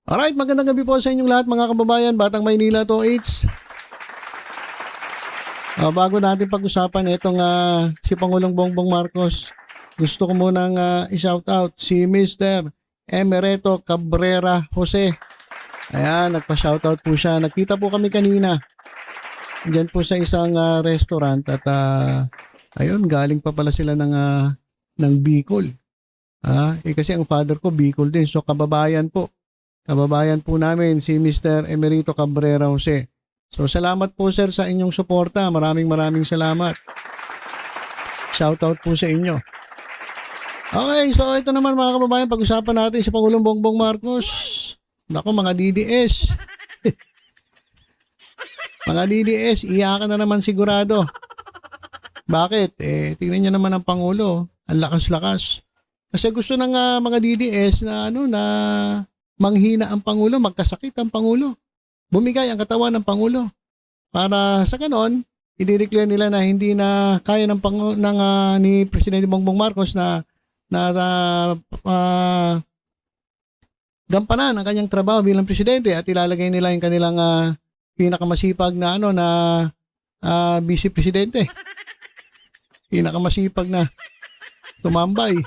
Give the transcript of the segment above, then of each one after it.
Alright, magandang gabi po sa inyong lahat mga kababayan, Batang Maynila to H. Bago natin pag-usapan itong si Pangulong Bongbong Marcos, gusto ko munang i-shout out si Mr. Emerito Cabrera Jose. Ayan, nagpa-shoutout po siya. Nagkita po kami kanina diyan po sa isang restaurant at ayun, galing pa pala sila ng Bicol. Kasi ang father ko Bicol din, so kababayan po. Kababayan po namin si Mr. Emerito Cabrera Jose. So salamat po sir sa inyong suporta. Maraming salamat. Shoutout po sa inyo. Okay, so ito naman mga kababayan, pag-usapan natin si Pangulong Bongbong Marcos. Naku mga DDS. Mga DDS, iyakan na naman sigurado. Bakit? Tingnan niyo naman ang Pangulo. Ang lakas-lakas. Kasi gusto ng mga DDS na manghina ang Pangulo, magkasakit ang Pangulo. Bumigay ang katawan ng Pangulo. Para sa ganon, i-declare nila na hindi na kaya ni Presidente Bongbong Marcos na gampanan ang kanyang trabaho bilang presidente at ilalagay nila yung kanilang pinakamasipag na vice presidente. Pinakamasipag na tumambay.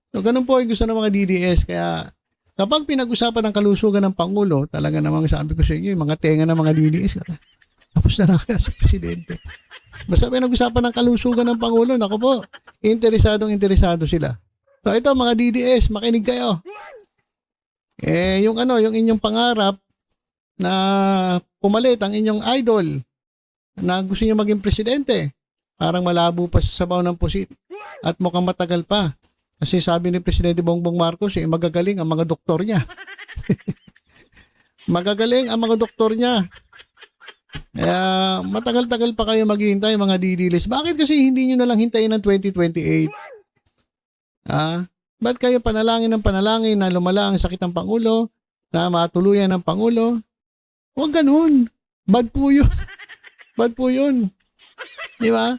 So ganun po yung gusto ng mga DDS, kaya kapag pinag-usapan ng kalusugan ng Pangulo, talaga namang sabi ko sa inyo, yung mga tenga ng mga DDS, tapos na lang kaya sa presidente. Basta pinag-usapan ng kalusugan ng Pangulo, naku po, interesado sila. So ito mga DDS, makinig kayo. Yung inyong pangarap na pumalit ang inyong idol na gusto niyo maging presidente, parang malabo pa sa sabaw ng pusit at mukhang matagal pa. Kasi sabi ni Presidente Bongbong Marcos, magagaling ang mga doktor niya. Magagaling ang mga doktor niya. Kaya matagal-tagal pa kayo maghihintay mga DDLs. Bakit kasi hindi nyo nalang hintayin ng 2028? Ba't kayo panalangin na lumala ang sakit ng Pangulo, na matuluyan ng Pangulo? Huwag ganun. Bad po yun. Bad po yun. Di ba?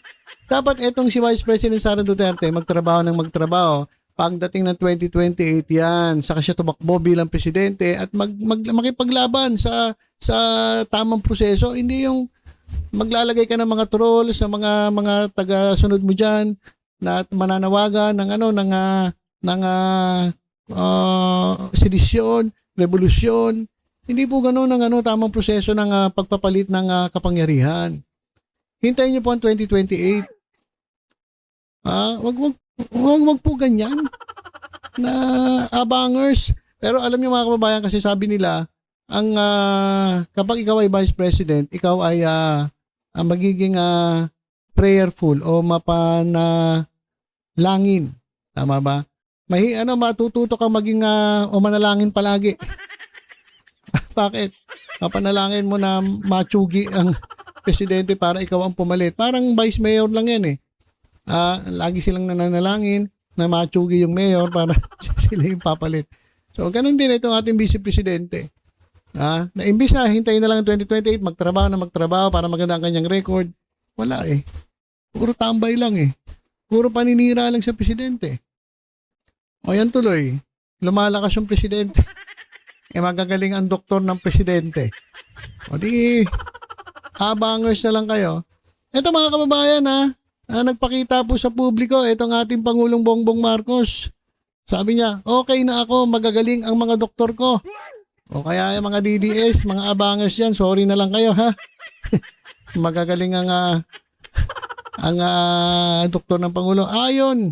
Dapat etong si Vice President Sara Duterte magtrabaho. Pagdating ng 2028 yan, saka siya tumakbo bilang presidente at makipaglaban sa tamang proseso. Hindi yung maglalagay ka ng mga trolls, sa mga taga-sunod mo diyan na mananawagan ng sedisyon, revolusyon. Hindi po ganoon ang tamang proseso ng pagpapalit ng kapangyarihan. Hintayin niyo po ang 2028. Wag po ganyan na abangers. Pero alam niyo mga kababayan, kasi sabi nila kapag ikaw ay vice president, ikaw ay magiging prayerful o mapanalangin. Tama ba? Matututo kang maging o manalangin palagi. Bakit? Mapanalangin mo na matsugi ang presidente para ikaw ang pumalit. Parang vice mayor lang yan eh. Lagi silang nananalangin na matsugi yung mayor para sila yung papalit. So, ganun din itong ating vice presidente. Na imbis na hintayin na lang ang 2028, magtrabaho para maganda ang kanyang record. Wala eh. Puro tambay lang eh. Puro paninira lang sa presidente. O yan tuloy. Lumalakas yung presidente. Magagaling ang doktor ng presidente. O di, abangers na lang kayo. Ito mga kababayan nagpakita po sa publiko itong ating Pangulong Bongbong Marcos. Sabi niya, okay na ako, magagaling ang mga doktor ko. O kaya yung mga DDS, mga abangers yan, sorry na lang kayo ha. Magagaling ang doktor ng Pangulo. Ayon,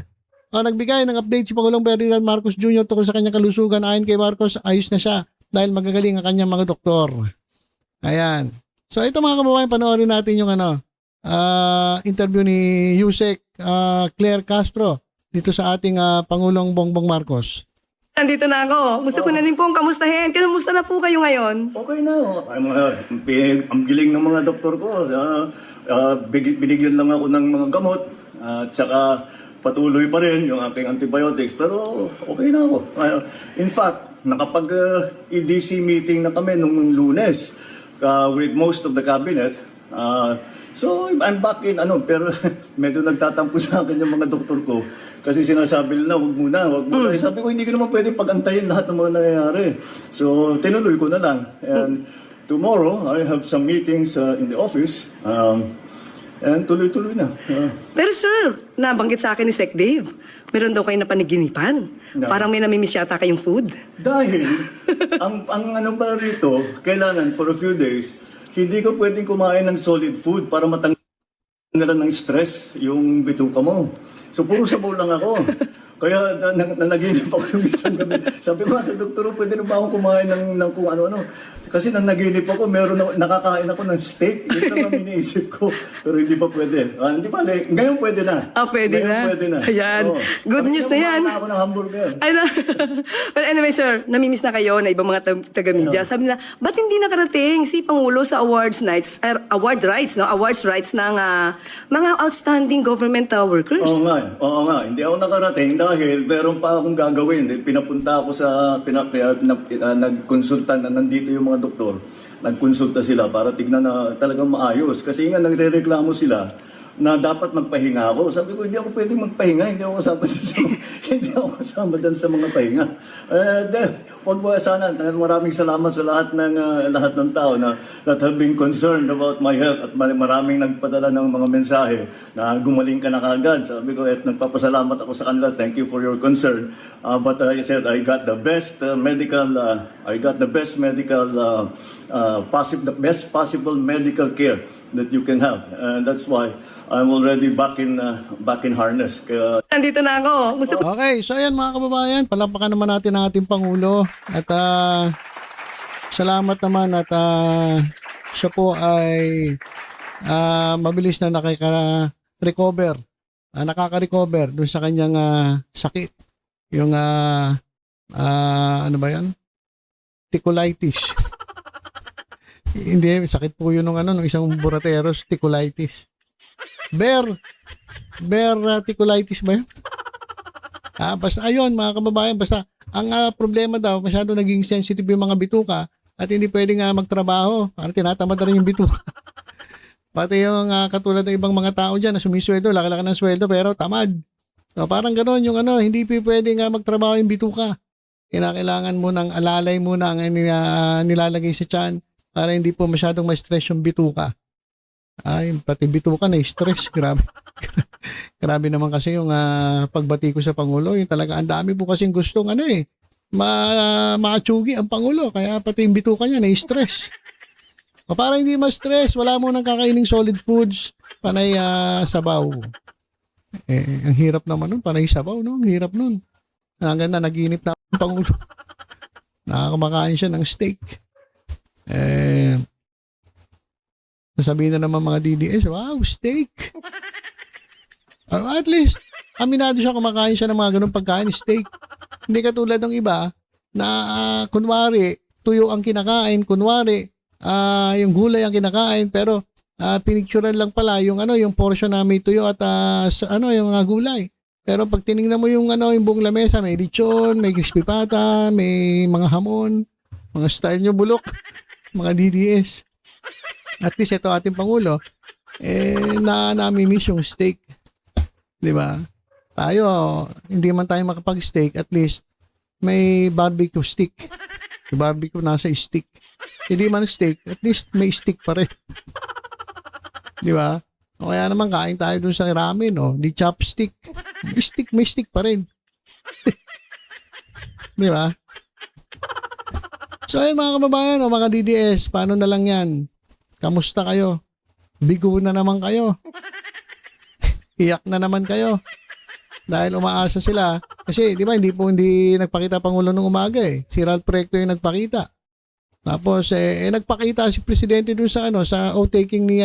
nagbigay ng update si Pangulong Ferdinand Marcos Jr. tungkol sa kanyang kalusugan. Ayon kay Marcos, ayos na siya dahil magagaling ang kanyang mga doktor. Ayan. So ito mga kababayan, panoorin natin yung interview ni Yusek Claire Castro dito sa ating Pangulong Bongbong Marcos. Nandito na ako. Gusto ko na rin pong kamustahin. Kamusta na po kayo ngayon? Okay na. Ang giling ng mga doktor ko. Binigyan lang ako ng mga gamot. At saka patuloy pa rin yung aking antibiotics. Pero okay na ako. In fact, nakapag-EDC meeting na kami nung Lunes with most of the cabinet. So, I'm back in, pero medyo nagtatampo sa akin yung mga doktor ko. Kasi sinasabi nila, wag muna. Eh, sabi ko, hindi ko naman pwede pagantayin lahat ng mga nangyayari. So, tinuloy ko na lang. And tomorrow, I have some meetings in the office. And tuloy-tuloy na. Pero sir, nabanggit sa akin ni Sec Dave, meron daw kayo na paniginipan. No. Parang may namimiss yata kayong food. Dahil, ang ano pa rito, kailangan for a few days, hindi ko pwedeng kumain ng solid food para matanggalan ng stress yung bituka mo. So, puro sabaw lang ako. Kaya nanaginip ako ng isang gabi. Sabi ko sa doktor, pwede na ba akong kumain ng kung ano-ano? Kasi nanaginip ako, nakakain ako ng steak. Ito lang iniisip ko. Pero hindi pa pwede. Hindi pa, ngayon pwede na. Pwede ngayon na. Pwede na. Ayan. Oo. Good news na yan. Kumain ako ng hamburger. Ay, na. But anyway, sir, namimiss na kayo na ibang mga taga-media. Sabi nila, ba't hindi nakarating si Pangulo sa awards rights ng mga outstanding government workers? Oo nga. Hindi ako nakarating dahil meron pa akong gagawin. Pinapunta ako sa, nagkonsulta na nandito yung mga doktor. Nagkonsulta sila para tignan na talagang maayos. Kasi nga nagre-reklamo sila na dapat magpahinga ako. Sabi ko, hindi ako pwedeng magpahinga. Hindi ako kasama dun sa mga pahinga. Huwag mo sana. Maraming salamat sa lahat ng tao na that have been concerned about my health at maraming nagpadala ng mga mensahe na gumaling ka na kagad. Sabi ko, at nagpapasalamat ako sa kanila. Thank you for your concern. But I said, I got the best the best possible medical care that you can have. And that's why I'm already back in harness. Nandito na ako. Gusto ko Okay, so ayan mga kababayan, palampakan naman natin ang ating Pangulo at salamat naman at siya po ay mabilis na nakaka-recover dun sa kanyang sakit. Yung ano ba yan? Ticulitis. Hindi, sakit po yun ng isang burateros, ticulitis. Bear ticulitis ba yun? Basta ayun mga kababayan, basta ang problema daw, masyado naging sensitive yung mga bituka at hindi pwedeng magtrabaho. Parang tinatamad na rin yung bituka. Pati yung katulad ng ibang mga tao dyan na sumisweldo, laki-laki ng sweldo pero tamad. So, parang gano'n yung hindi pwedeng magtrabaho yung bituka. Kailangan mo ng alalay muna ang nilalagay sa tiyan para hindi po masyadong ma-stress yung bituka. Ay, pati bituka na stress. Grabe. Grabe naman kasi yung pagbati ko sa Pangulo. Yung talaga, ang dami po kasing gustong ma-atsugi ang Pangulo. Kaya pati yung bituka niya na-stress. O para hindi ma-stress, wala mo nang kakaining solid foods, panay sabaw. Ang hirap naman nun, panay sabaw, no? Ang hirap nun. Hanggang na naginip na ang Pangulo. Nakakamakain siya ng steak. Nasabihin na naman mga DDS, wow, steak. At least, aminado siya kumakain siya ng mga ganun pagkain, steak. Hindi katulad ng iba na kunwari, tuyo ang kinakain, kunwari, yung gulay ang kinakain, pero pinicturean lang pala yung yung portion na may tuyo at yung gulay. Pero pag tiningnan mo yung yung buong lamesa, may lechon, may crispy pata, may mga hamon, mga style nyo bulok, mga DDS. At least ito ating Pangulo, nami-miss yung steak. Di ba? Tayo, hindi man tayo makapag-steak, at least may barbecue stick. Yung barbecue nasa stick. Hindi man steak, at least may stick pa rin. Di ba? O kaya naman kain tayo dun sa ramen, di chopstick. May stick pa rin. Di ba? So ayun mga kababayan mga DDS, paano na lang yan? Kamusta kayo? Bigo na naman kayo. Iyak na naman kayo. Dahil umaasa sila. Kasi di ba hindi nagpakita Pangulo nung umaga Si Ralph Recto yung nagpakita. Tapos nagpakita si Presidente dun sa sa oath-taking ni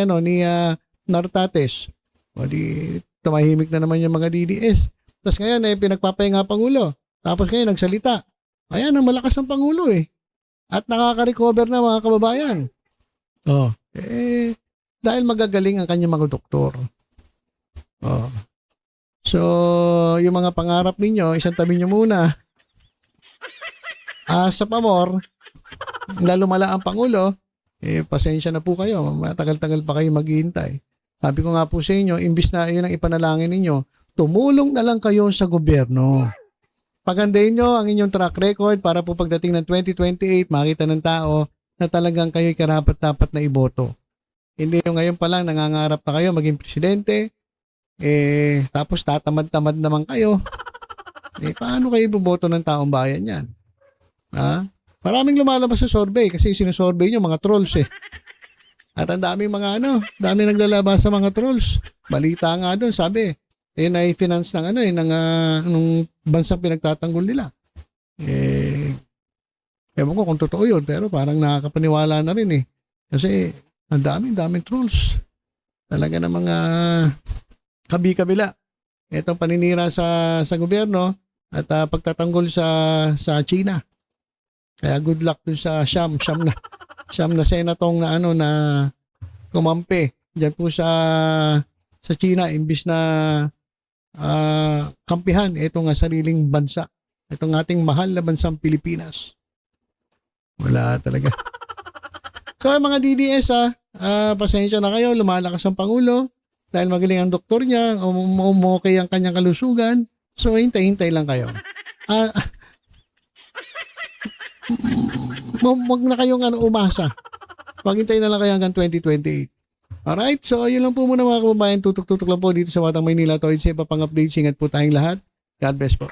Nartates. O di tumahimik na naman yung mga DDS. Tapos ngayon pinagpapahinga Pangulo. Tapos ngayon nagsalita. Ayan, malakas ang Pangulo At nakaka-recover na mga kababayan. Dahil magagaling ang kanyang mga doktor. So, yung mga pangarap ninyo, isang tabi nyo muna. Sa pamor, lalo mala ang Pangulo, pasensya na po kayo. Matagal-tagal pa kayo maghihintay. Sabi ko nga po sa inyo, imbis na yun ang ipanalangin ninyo, tumulong na lang kayo sa gobyerno. Pagandahin nyo ang inyong track record para po pagdating ng 2028, makita ng tao na talagang kayo'y karapat-dapat na iboto. Hindi yung ngayon pa lang nangangarap na kayo maging presidente, tapos tatamad-tamad naman kayo. Paano kayo iboboto ng taong bayan yan? Ha? Maraming lumalabas sa survey kasi sinusurvey nyo mga trolls At ang daming daming naglalabas sa mga trolls. Balita nga doon, sabi, ay finance ng nung bansang pinagtatanggol nila. Ewan ko kung totoo yun, pero parang nakakapaniwala na rin Kasi ang daming trolls. Talaga ng mga kabi-kabila. Itong paninira sa gobyerno at pagtatanggol sa China. Kaya good luck dun sa Siyam na senatong na kumampi diyan po sa China imbis na kampihan itong sariling bansa. Itong ating mahal na bansang Pilipinas. Wala talaga. So mga DDS pasensya na kayo, lumalakas ang Pangulo dahil magaling ang doktor niya, umokay ang kanyang kalusugan. So hintay-hintay lang kayo. Wag na kayong umasa. Maghintay na lang kayo hanggang 2028. Alright, so yun lang po muna mga kababayan. Tutok-tutok lang po dito sa Watang Maynila. Ito ay isa pa pang updates. Ingat po tayong lahat. God bless po.